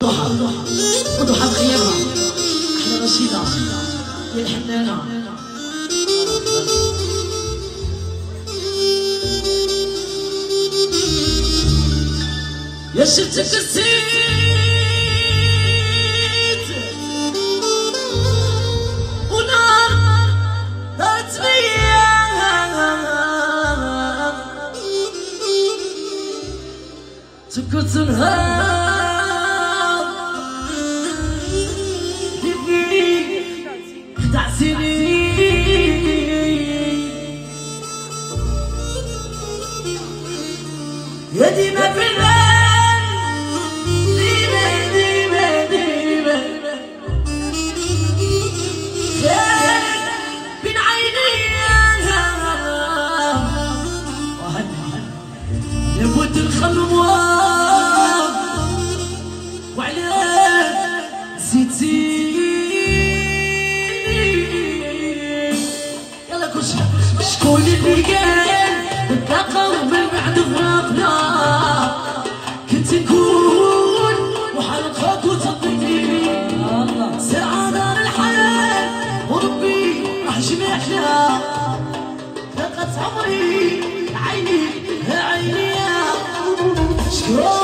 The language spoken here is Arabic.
وضحى الخيامة أحلى رشيدة يا الحنانة يا شفتك السيد ونار دارت بيا سكت نهار يا ديما في البال ديما ديما ديما بين عيني لابد نخمم وعلى زيتي يلا كلشي شكون اللي قال نتلاقاو من بعد فراقنا كنت نكون وحنلقاك وتصدقني ساعة دار الحياة وربي راح جمعنا لقت عمري عيني عيني شكون